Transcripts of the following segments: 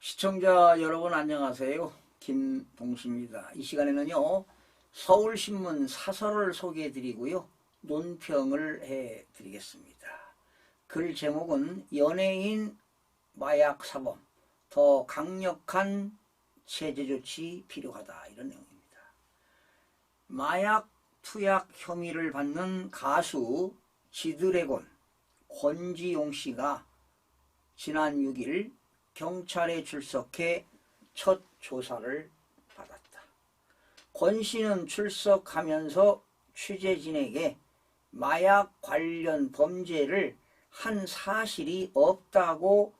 시청자 여러분 안녕하세요. 김동수입니다. 이 시간에는요 서울신문 사설을 소개해 드리고요 논평을 해 드리겠습니다. 글 제목은 연예인 마약 사범 더 강력한 제재 조치 필요하다, 이런 내용입니다. 마약 투약 혐의를 받는 가수 지드래곤 권지용 씨가 지난 6일 경찰에 출석해 첫 조사를 받았다. 권 씨는 출석하면서 취재진에게 마약 관련 범죄를 한 사실이 없다고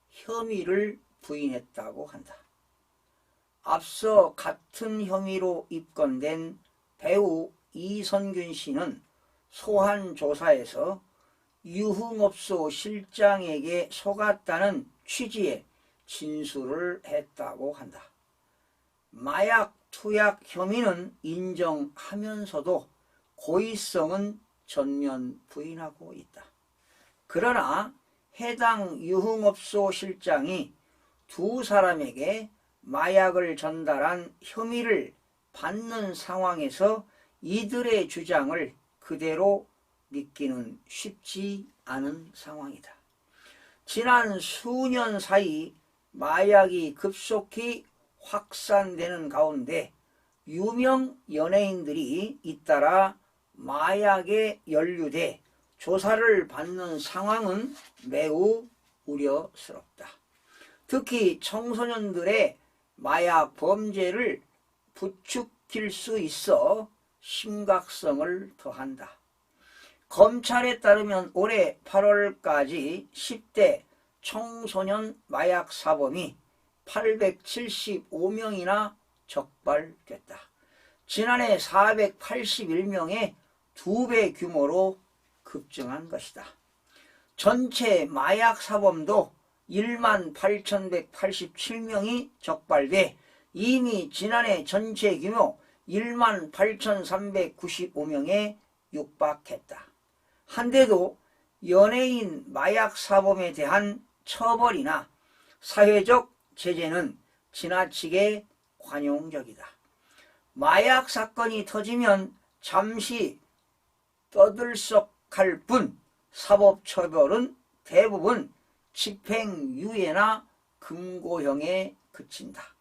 혐의를 부인했다고 한다. 앞서 같은 혐의로 입건된 배우 이선균 씨는 소환 조사에서 유흥업소 실장에게 속았다는 취지의 진술을 했다고 한다. 마약 투약 혐의는 인정하면서도 고의성은 전면 부인하고 있다. 그러나 해당 유흥업소 실장이 두 사람에게 마약을 전달한 혐의를 받는 상황에서 이들의 주장을 그대로 믿기는 쉽지 않은 상황이다. 지난 수년 사이 마약이 급속히 확산되는 가운데 유명 연예인들이 잇따라 마약에 연루돼 조사를 받는 상황은 매우 우려스럽다. 특히 청소년들의 마약 범죄를 부추길 수 있어 심각성을 더한다. 검찰에 따르면 올해 8월까지 10대 청소년 마약 사범이 875명이나 적발됐다. 지난해 481명의 2배 규모로 급증한 것이다. 전체 마약 사범도 18,187명이 적발돼 이미 지난해 전체 규모 18,395명에 육박했다. 한데도 연예인 마약 사범에 대한 처벌이나 사회적 제재는 지나치게 관용적이다. 마약 사건이 터지면 잠시 떠들썩할 뿐 사법처벌은 대부분 집행유예나 금고형에 그친다.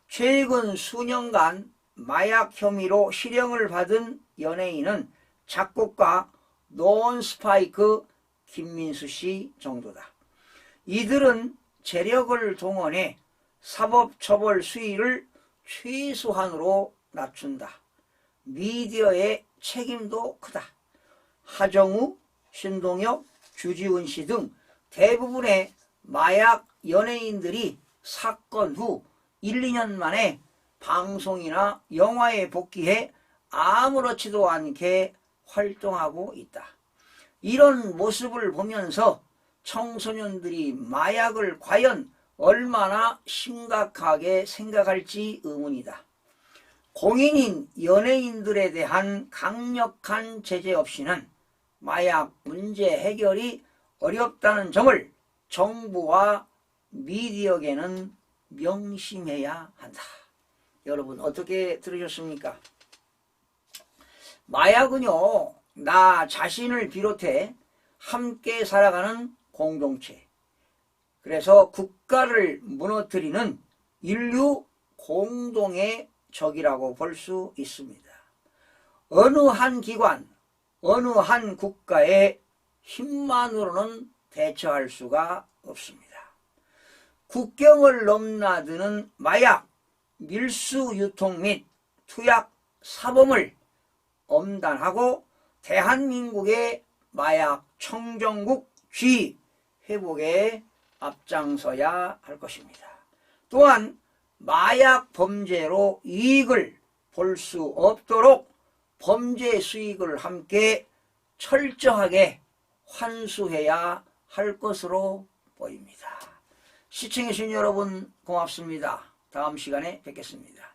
최근 수년간 마약 혐의로 실형을 받은 연예인은 작곡가 논스파이크 김민수 씨 정도다. 이들은 재력을 동원해 사법처벌 수위를 최소한으로 낮춘다. 미디어의 책임도 크다. 하정우, 신동엽, 주지훈 씨 등 대부분의 마약 연예인들이 사건 후 1, 2년 만에 방송이나 영화에 복귀해 아무렇지도 않게 활동하고 있다. 이런 모습을 보면서 청소년들이 마약을 과연 얼마나 심각하게 생각할지 의문이다. 공인인 연예인들에 대한 강력한 제재 없이는 마약 문제 해결이 어렵다는 점을 정부와 미디어계는 명심해야 한다. 여러분 어떻게 들으셨습니까? 마약은요, 나 자신을 비롯해 함께 살아가는 공동체, 그래서 국가를 무너뜨리는 인류 공동의 적이라고 볼 수 있습니다. 어느 한 기관, 어느 한 국가의 힘만으로는 대처할 수가 없습니다. 국경을 넘나드는 마약, 밀수 유통 및 투약 사범을 엄단하고 대한민국의 마약 청정국 쥐 회복에 앞장서야 할 것입니다. 또한 마약 범죄로 이익을 볼 수 없도록 범죄 수익을 함께 철저하게 환수해야 할 것으로 보입니다. 시청해주신 여러분 고맙습니다. 다음 시간에 뵙겠습니다.